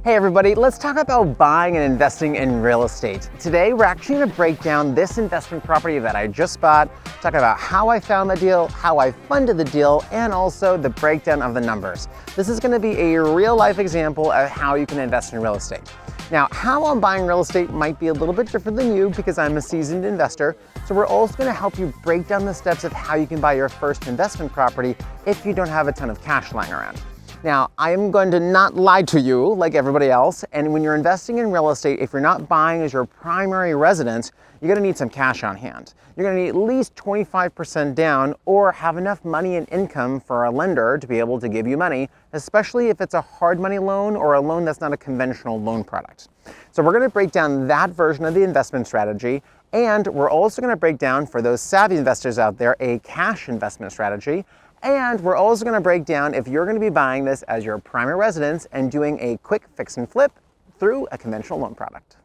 Hey everybody, let's talk about buying and investing in real estate. Today, we're actually gonna break down this investment property that I just bought, talk about how I found the deal, how I funded the deal, and also the breakdown of the numbers. This is gonna be a real life example of how you can invest in real estate. Now, how I'm buying real estate might be a little bit different than you because I'm a seasoned investor. So we're also gonna help you break down the steps of how you can buy your first investment property if you don't have a ton of cash lying around. Now, I am going to not lie to you like everybody else, and when you're investing in real estate, if you're not buying as your primary residence, you're gonna need some cash on hand. You're gonna need at least 25% down or have enough money and income for a lender to be able to give you money, especially if it's a hard money loan or a loan that's not a conventional loan product. So we're gonna break down that version of the investment strategy, and we're also gonna break down, for those savvy investors out there, a cash investment strategy. And we're also gonna break down if you're gonna be buying this as your primary residence and doing a quick fix and flip through a conventional loan product.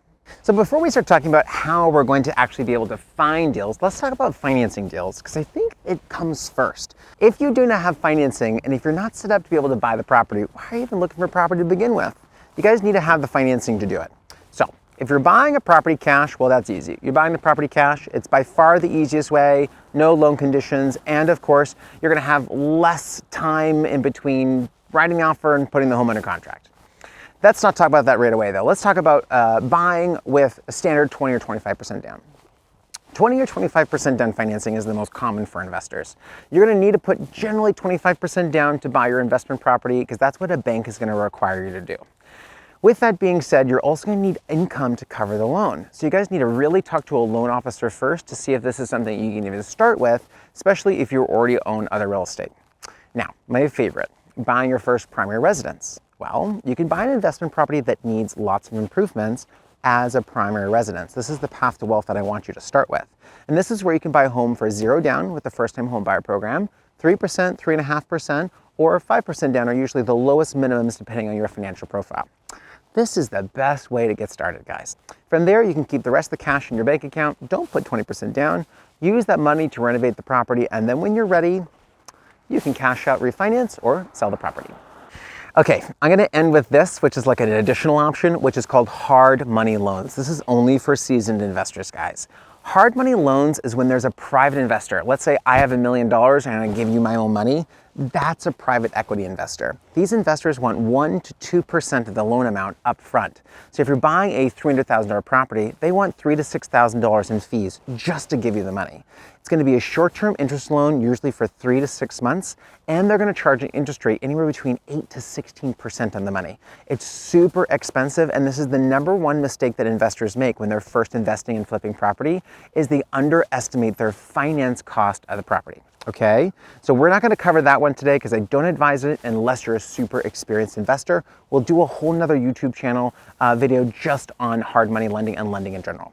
So before we start talking about how we're going to actually be able to find deals, let's talk about financing deals, because I think it comes first. If you do not have financing, and if you're not set up to be able to buy the property, why are you even looking for property to begin with? You guys need to have the financing to do it. So if you're buying a property cash, well, that's easy. You're buying the property cash, it's by far the easiest way, no loan conditions, and of course, you're gonna have less time in between writing the offer and putting the home under contract. Let's not talk about that right away though. Let's talk about buying with a standard 20 or 25% down. 20 or 25% down financing is the most common for investors. You're gonna need to put generally 25% down to buy your investment property because that's what a bank is gonna require you to do. With that being said, you're also gonna need income to cover the loan. So you guys need to really talk to a loan officer first to see if this is something you can even start with, especially if you already own other real estate. Now, my favorite, buying your first primary residence. Well, you can buy an investment property that needs lots of improvements as a primary residence. This is the path to wealth that I want you to start with. And this is where you can buy a home for 0 down with the first time home buyer program, 3%, 3.5%, or 5% down are usually the lowest minimums depending on your financial profile. This is the best way to get started, guys. From there, you can keep the rest of the cash in your bank account. Don't put 20% down. Use that money to renovate the property, and then when you're ready, you can cash out, refinance, or sell the property. Okay, I'm gonna end with this, which is like an additional option, which is called hard money loans. This is only for seasoned investors, guys. Hard money loans is when there's a private investor. Let's say I have $1 million and I give you my own money. That's a private equity investor. These investors want 1 to 2% of the loan amount up front. So if you're buying a $300,000 property, they want $3,000 to $6,000 in fees just to give you the money. It's going to be a short-term interest loan, usually for 3 to 6 months, and they're going to charge an interest rate anywhere between 8 to 16% on the money. It's super expensive, and this is the #1 mistake that investors make when they're first investing in flipping property, is they underestimate their finance cost of the property. Okay, so we're not going to cover that one today because I don't advise it unless you're a super experienced investor. We'll do a whole nother YouTube channel video just on hard money lending and lending in general.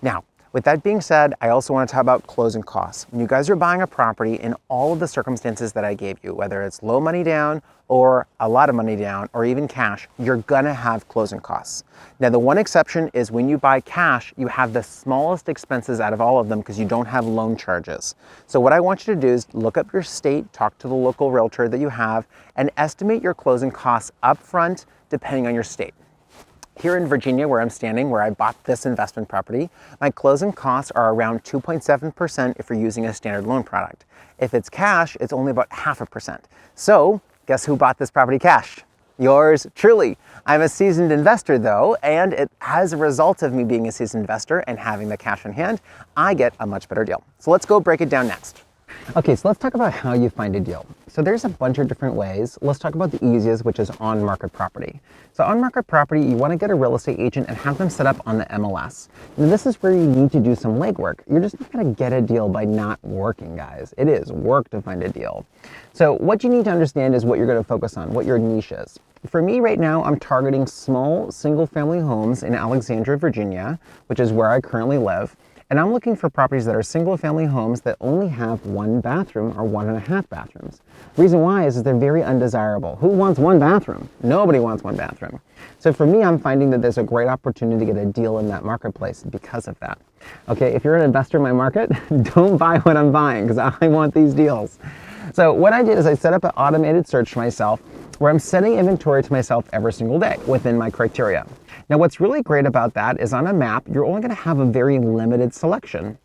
Now, with that being said, I also want to talk about closing costs. When you guys are buying a property in all of the circumstances that I gave you, whether it's low money down or a lot of money down or even cash, you're gonna have closing costs. Now, the one exception is when you buy cash, you have the smallest expenses out of all of them because you don't have loan charges. So what I want you to do is look up your state, talk to the local realtor that you have, and estimate your closing costs up front depending on your state. Here in Virginia, where I'm standing, where I bought this investment property, my closing costs are around 2.7% if you're using a standard loan product. If it's cash, it's only about 0.5%. So guess who bought this property cash? Yours truly. I'm a seasoned investor though, and as a result of me being a seasoned investor and having the cash in hand, I get a much better deal. So let's go break it down next. Okay, so let's talk about how you find a deal. So there's a bunch of different ways. Let's talk about the easiest, which is on-market property. So on-market property, you want to get a real estate agent and have them set up on the MLS. And this is where you need to do some legwork. You're just not going to get a deal by not working, guys. It is work to find a deal. So what you need to understand is what you're going to focus on, what your niche is. For me right now, I'm targeting small single-family homes in Alexandria, Virginia, which is where I currently live. And I'm looking for properties that are single-family homes that only have one bathroom or 1.5 bathrooms. Reason why is they're very undesirable. Who wants one bathroom? Nobody wants one bathroom. So for me, I'm finding that there's a great opportunity to get a deal in that marketplace because of that. Okay, if you're an investor in my market, don't buy what I'm buying because I want these deals. So what I did is I set up an automated search for myself where I'm setting inventory to myself every single day within my criteria. Now what's really great about that is on a map, you're only going to have a very limited selection.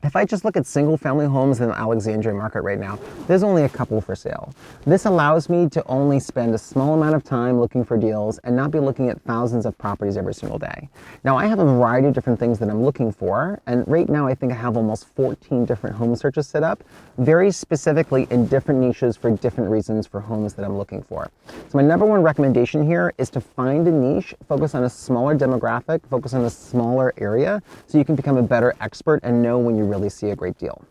If I just look at single-family homes in the Alexandria market right now, there's only a couple for sale. This allows me to only spend a small amount of time looking for deals and not be looking at thousands of properties every single day. Now, I have a variety of different things that I'm looking for, and right now I think I have almost 14 different home searches set up, very specifically in different niches for different reasons for homes that I'm looking for. So my number one recommendation here is to find a niche, focus on a smaller demographic, focus on a smaller area, so you can become a better expert and know when you really see a great deal.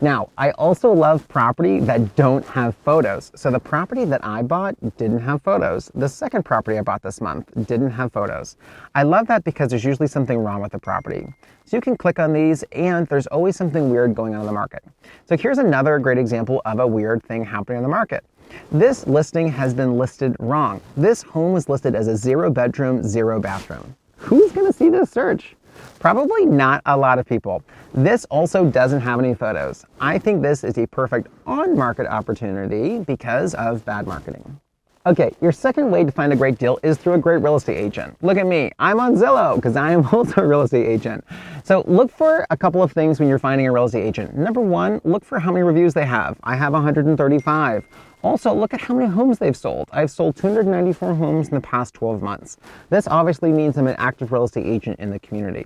Now, I also love property that don't have photos. So the property that I bought didn't have photos. The second property I bought this month didn't have photos. I love that because there's usually something wrong with the property. So you can click on these and there's always something weird going on in the market. So here's another great example of a weird thing happening in the market. This listing has been listed wrong. This home was listed as a 0-bedroom, 0-bathroom. Who's gonna see this search? Probably not a lot of people. This also doesn't have any photos. I think this is a perfect on-market opportunity because of bad marketing. Okay, your second way to find a great deal is through a great real estate agent. Look at me, I'm on Zillow because I am also a real estate agent. So look for a couple of things when you're finding a real estate agent. Number one, look for how many reviews they have. I have 135. Also, look at how many homes they've sold. I've sold 294 homes in the past 12 months. This obviously means I'm an active real estate agent in the community.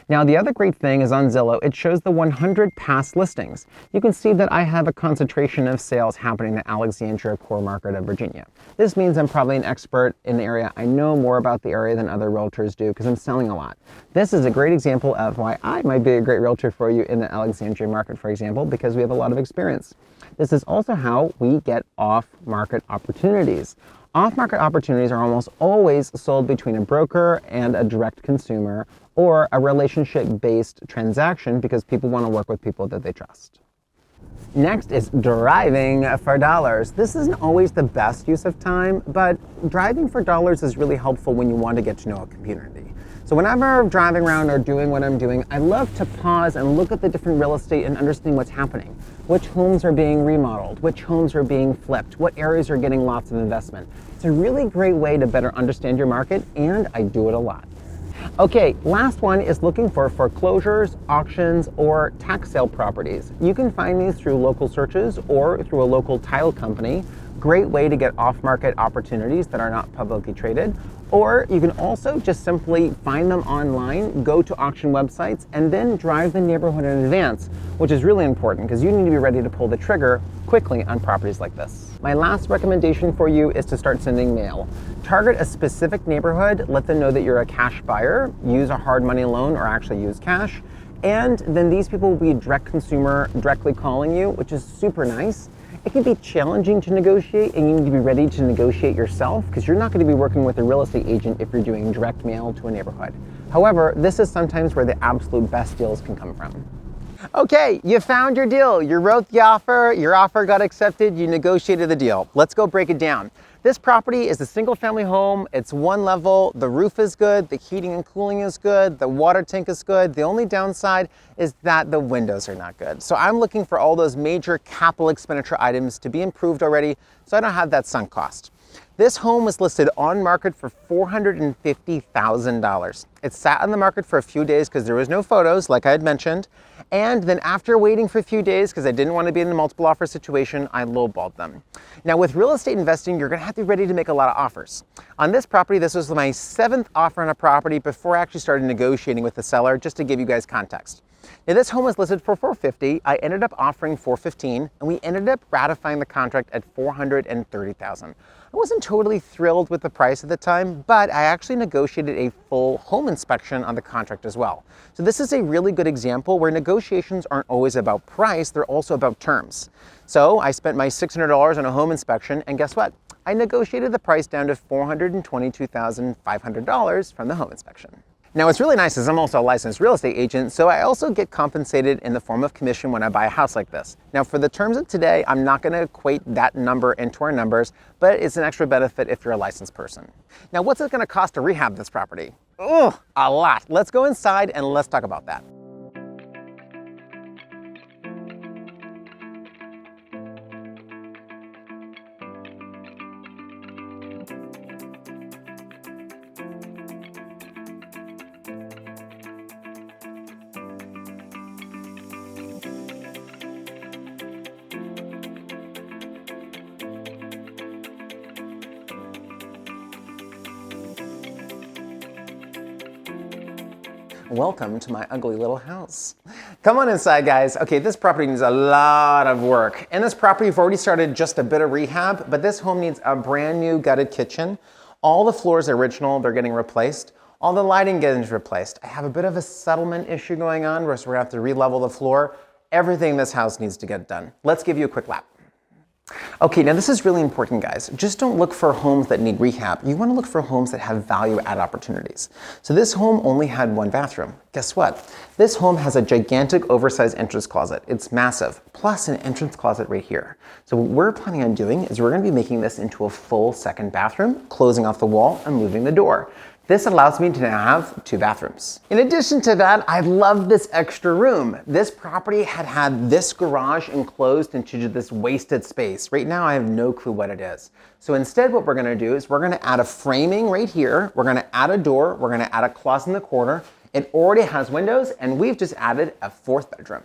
Now, the other great thing is on Zillow, it shows the 100 past listings. You can see that I have a concentration of sales happening in the Alexandria core market of Virginia. This means I'm probably an expert in the area. I know more about the area than other realtors do because I'm selling a lot. This is a great example of why I might be a great realtor for you in the Alexandria market, for example, because we have a lot of experience. This is also how we get off-market opportunities. Off-market opportunities are almost always sold between a broker and a direct consumer or a relationship-based transaction because people want to work with people that they trust. Next is driving for dollars. This isn't always the best use of time, but driving for dollars is really helpful when you want to get to know a community. So whenever I'm driving around or doing what I'm doing, I love to pause and look at the different real estate and understand what's happening. Which homes are being remodeled, which homes are being flipped, what areas are getting lots of investment. It's a really great way to better understand your market, and I do it a lot. Okay, last one is looking for foreclosures, auctions, or tax sale properties. You can find these through local searches or through a local title company. Great way to get off-market opportunities that are not publicly traded. Or you can also just simply find them online, go to auction websites, and then drive the neighborhood in advance, which is really important because you need to be ready to pull the trigger quickly on properties like this. My last recommendation for you is to start sending mail. Target a specific neighborhood, let them know that you're a cash buyer, use a hard money loan or actually use cash, and then these people will be a direct consumer directly calling you, which is super nice. It can be challenging to negotiate and you need to be ready to negotiate yourself because you're not going to be working with a real estate agent if you're doing direct mail to a neighborhood. However, this is sometimes where the absolute best deals can come from. Okay, you found your deal. You wrote the offer, your offer got accepted, you negotiated the deal. Let's go break it down. This property is a single family home. It's one level. The roof is good. The heating and cooling is good. The water tank is good. The only downside is that the windows are not good. So I'm looking for all those major capital expenditure items to be improved already so I don't have that sunk cost. This home was listed on market for $450,000. It sat on the market for a few days because there was no photos, like I had mentioned. And then after waiting for a few days, because I didn't want to be in the multiple offer situation, I lowballed them. Now with real estate investing, you're going to have to be ready to make a lot of offers. On this property, this was my 7th offer on a property before I actually started negotiating with the seller, just to give you guys context. Now this home was listed for $450,000. I ended up offering $415,000, and we ended up ratifying the contract at $430,000. I wasn't totally thrilled with the price at the time, but I actually negotiated a full home inspection on the contract as well. So this is a really good example where negotiations aren't always about price, they're also about terms. So I spent my $600 on a home inspection, and guess what? I negotiated the price down to $422,500 from the home inspection. Now, what's really nice is I'm also a licensed real estate agent, so I also get compensated in the form of commission when I buy a house like this. Now, for the terms of today, I'm not going to equate that number into our numbers, but it's an extra benefit if you're a licensed person. Now, what's it going to cost to rehab this property? Oh, a lot. Let's go inside and let's talk about that. Welcome to my ugly little house. Come on inside, guys. Okay, this property needs a lot of work. In this property, we've already started just a bit of rehab, but this home needs a brand new gutted kitchen. All the floors are original, they're getting replaced. All the lighting getting replaced. I have a bit of a settlement issue going on where we're gonna have to re-level the floor. Everything in this house needs to get done. Let's give you a quick lap. Okay, now this is really important, guys. Just don't look for homes that need rehab. You want to look for homes that have value-add opportunities. So this home only had one bathroom. Guess what? This home has a gigantic oversized entrance closet. It's massive, plus an entrance closet right here. So what we're planning on doing is we're going to be making this into a full second bathroom, closing off the wall and moving the door. This allows me to now have 2 bathrooms. In addition to that, I love this extra room. This property had this garage enclosed into this wasted space. Right now, I have no clue what it is. So instead, what we're gonna do is we're gonna add a framing right here. We're gonna add a door. We're gonna add a closet in the corner. It already has windows, and we've just added a 4th bedroom.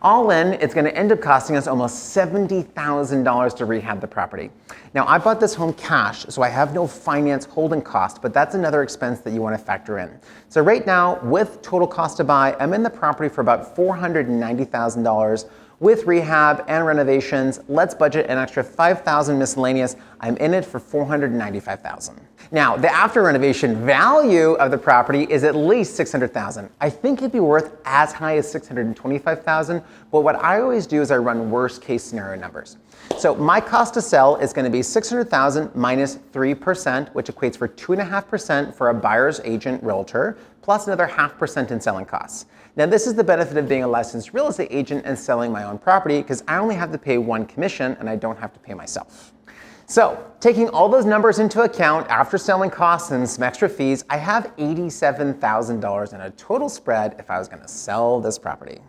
All in, it's going to end up costing us almost $70,000 to rehab the property. Now, I bought this home cash, so I have no finance holding cost, but that's another expense that you want to factor in. So right now, with total cost to buy, I'm in the property for about $490,000. With rehab and renovations, let's budget an extra $5,000 miscellaneous. I'm in it for $495,000. Now, the after renovation value of the property is at least $600,000. I think it'd be worth as high as $625,000, but what I always do is I run worst case scenario numbers. So my cost to sell is going to be $600,000 minus 3%, which equates for 2.5% for a buyer's agent realtor, plus another 0.5% in selling costs. Now, this is the benefit of being a licensed real estate agent and selling my own property, because I only have to pay 1 commission and I don't have to pay myself. So, taking all those numbers into account, after selling costs and some extra fees, I have $87,000 in a total spread if I was going to sell this property.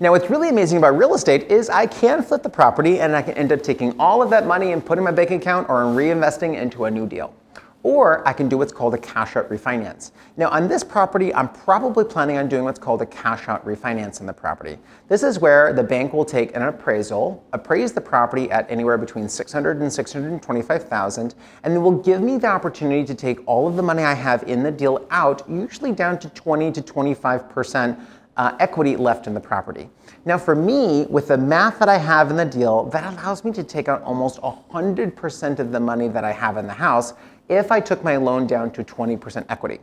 Now, what's really amazing about real estate is I can flip the property and I can end up taking all of that money and putting in my bank account or reinvesting into a new deal. Or I can do what's called a cash out refinance. Now, on this property, I'm probably planning on doing what's called a cash out refinance on the property. This is where the bank will take an appraisal, appraise the property at anywhere between $600,000 and $625,000, and then will give me the opportunity to take all of the money I have in the deal out, usually down to 20 to 25% equity left in the property. Now, for me, with the math that I have in the deal, that allows me to take out almost 100% of the money that I have in the house if I took my loan down to 20% equity.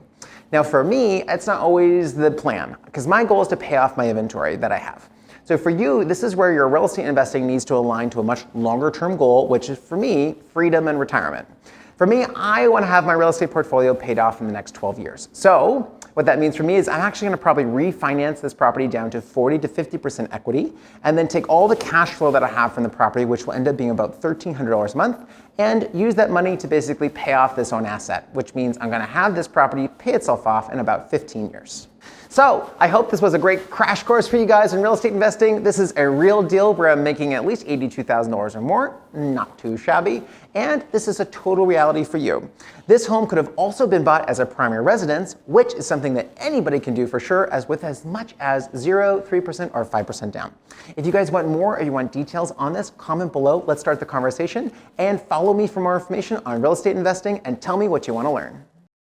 Now, for me, it's not always the plan, because my goal is to pay off my inventory that I have. So for you, this is where your real estate investing needs to align to a much longer term goal, which is, for me, freedom and retirement. For me, I want to have my real estate portfolio paid off in the next 12 years. So what that means for me is I'm actually going to probably refinance this property down to 40 to 50% equity, and then take all the cash flow that I have from the property, which will end up being about $1,300 a month, and use that money to basically pay off this own asset, which means I'm going to have this property pay itself off in about 15 years. So I hope this was a great crash course for you guys in real estate investing. This is a real deal where I'm making at least $82,000 or more, not too shabby, and this is a total reality for you. This home could have also been bought as a primary residence, which is something that anybody can do for sure, as with as much as 0, 3%, or 5% down. If you guys want more or you want details on this, comment below. Let's start the conversation, and follow me for more information on real estate investing and tell me what you want to learn.